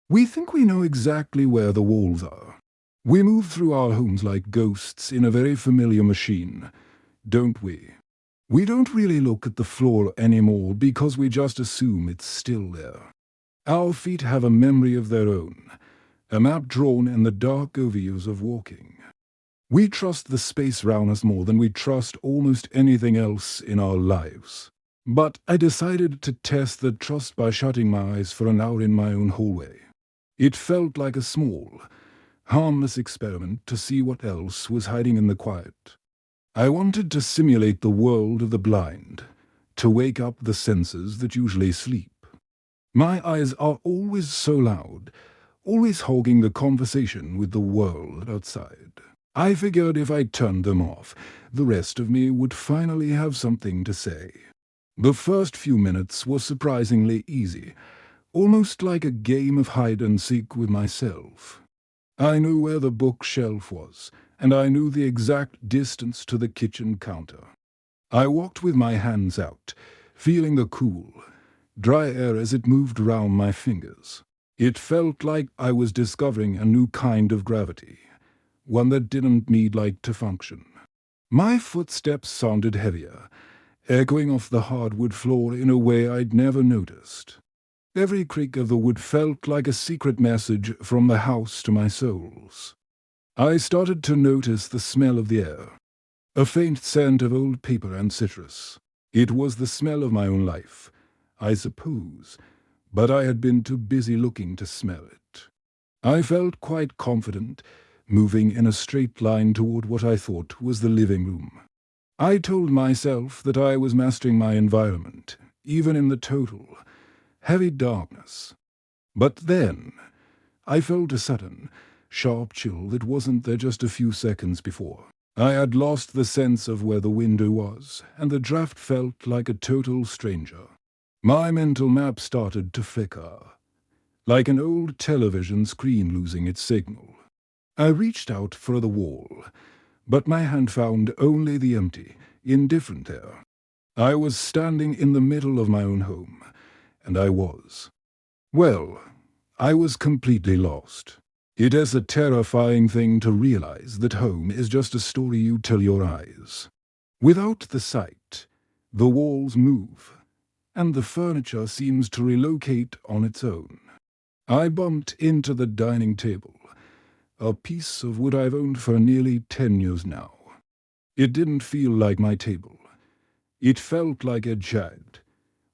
We think we know exactly where the walls are. We move through our homes like ghosts in a very familiar machine, don't we? We don't really look at the floor anymore because we just assume it's still there. Our feet have a memory of their own, a map drawn in the dark overviews of walking. We trust the space around us more than we trust almost anything else in our lives. But I decided to test that trust by shutting my eyes for an hour in my own hallway. It felt like a small, harmless experiment to see what else was hiding in the quiet. I wanted to simulate the world of the blind, to wake up the senses that usually sleep. My eyes are always so loud, always hogging the conversation with the world outside. I figured if I turned them off, the rest of me would finally have something to say. The first few minutes were surprisingly easy, almost like a game of hide and seek with myself. I knew where the bookshelf was, and I knew the exact distance to the kitchen counter. I walked with my hands out, feeling the cool, dry air as it moved around my fingers. It felt like I was discovering a new kind of gravity, one that didn't need light to function. My footsteps sounded heavier, echoing off the hardwood floor in a way I'd never noticed. Every creak of the wood felt like a secret message from the house to my soles. I started to notice the smell of the air, a faint scent of old paper and citrus. It was the smell of my own life, I suppose, but I had been too busy looking to smell it. I felt quite confident, moving in a straight line toward what I thought was the living room. I told myself that I was mastering my environment, even in the total, heavy darkness. But then, I felt a sudden, sharp chill that wasn't there just a few seconds before. I had lost the sense of where the window was, and the draft felt like a total stranger. My mental map started to flicker, like an old television screen losing its signal. I reached out for the wall, but my hand found only the empty, indifferent air. I was standing in the middle of my own home, and I was completely lost. It is a terrifying thing to realize that home is just a story you tell your eyes. Without the sight, the walls move, and the furniture seems to relocate on its own. I bumped into the dining table, a piece of wood I've owned for nearly 10 years now. It didn't feel like my table. It felt like a jagged,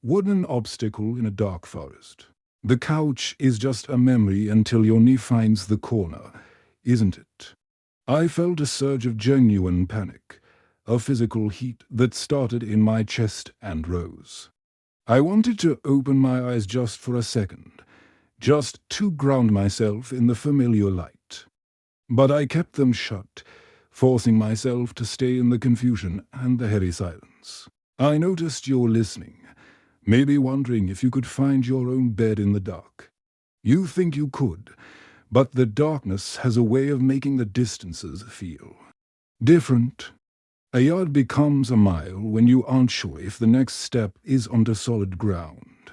wooden obstacle in a dark forest. The couch is just a memory until your knee finds the corner, isn't it? I felt a surge of genuine panic, a physical heat that started in my chest and rose. I wanted to open my eyes just for a second, just to ground myself in the familiar light. But I kept them shut, forcing myself to stay in the confusion and the heavy silence. I noticed you're listening, maybe wondering if you could find your own bed in the dark. You think you could, but the darkness has a way of making the distances feel different. A yard becomes a mile when you aren't sure if the next step is onto solid ground.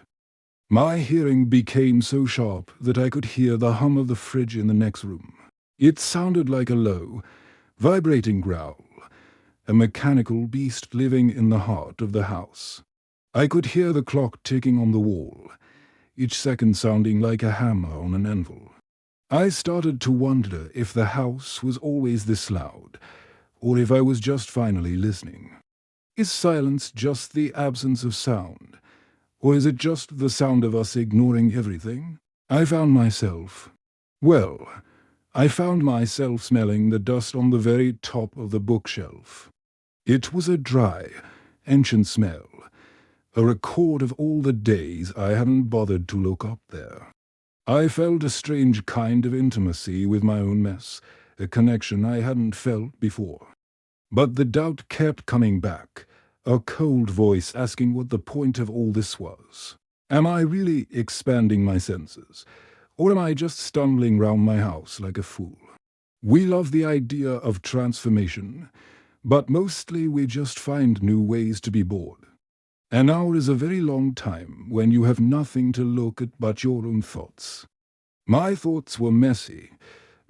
My hearing became so sharp that I could hear the hum of the fridge in the next room. It sounded like a low, vibrating growl, a mechanical beast living in the heart of the house. I could hear the clock ticking on the wall, each second sounding like a hammer on an anvil. I started to wonder if the house was always this loud, or if I was just finally listening. Is silence just the absence of sound, or is it just the sound of us ignoring everything? I found myself smelling the dust on the very top of the bookshelf. It was a dry, ancient smell, a record of all the days I hadn't bothered to look up there. I felt a strange kind of intimacy with my own mess, a connection I hadn't felt before. But the doubt kept coming back, a cold voice asking what the point of all this was. Am I really expanding my senses, or am I just stumbling round my house like a fool? We love the idea of transformation, but mostly we just find new ways to be bored. An hour is a very long time when you have nothing to look at but your own thoughts. My thoughts were messy,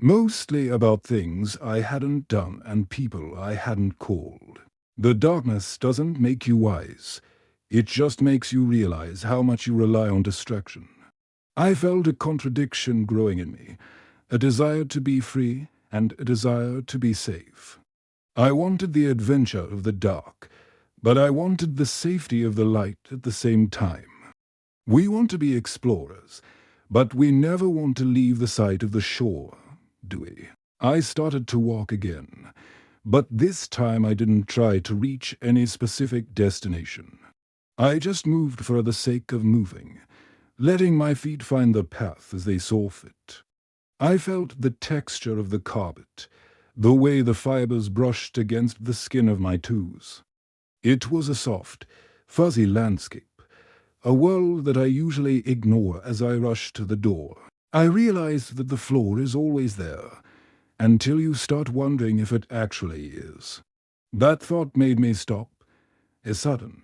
mostly about things I hadn't done and people I hadn't called. The darkness doesn't make you wise. It just makes you realize how much you rely on distraction. I felt a contradiction growing in me, a desire to be free and a desire to be safe. I wanted the adventure of the dark, but I wanted the safety of the light at the same time. We want to be explorers, but we never want to leave the sight of the shore, do we? I started to walk again, but this time I didn't try to reach any specific destination. I just moved for the sake of moving, letting my feet find the path as they saw fit. I felt the texture of the carpet, the way the fibers brushed against the skin of my toes. It was a soft, fuzzy landscape, a world that I usually ignore as I rush to the door. I realized that the floor is always there, until you start wondering if it actually is. That thought made me stop, a sudden,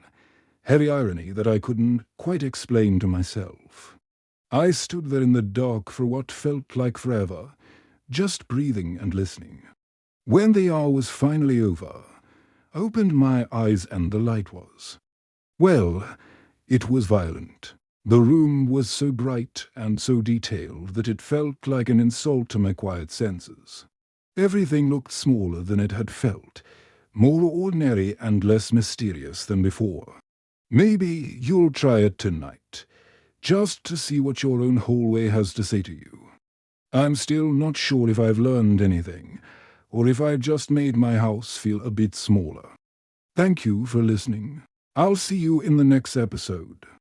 heavy irony that I couldn't quite explain to myself. I stood there in the dark for what felt like forever, just breathing and listening. When the hour was finally over, I opened my eyes and the light was. Well, it was violent. The room was so bright and so detailed that it felt like an insult to my quiet senses. Everything looked smaller than it had felt, more ordinary and less mysterious than before. Maybe you'll try it tonight, just to see what your own hallway has to say to you. I'm still not sure if I've learned anything, or if I've just made my house feel a bit smaller. Thank you for listening. I'll see you in the next episode.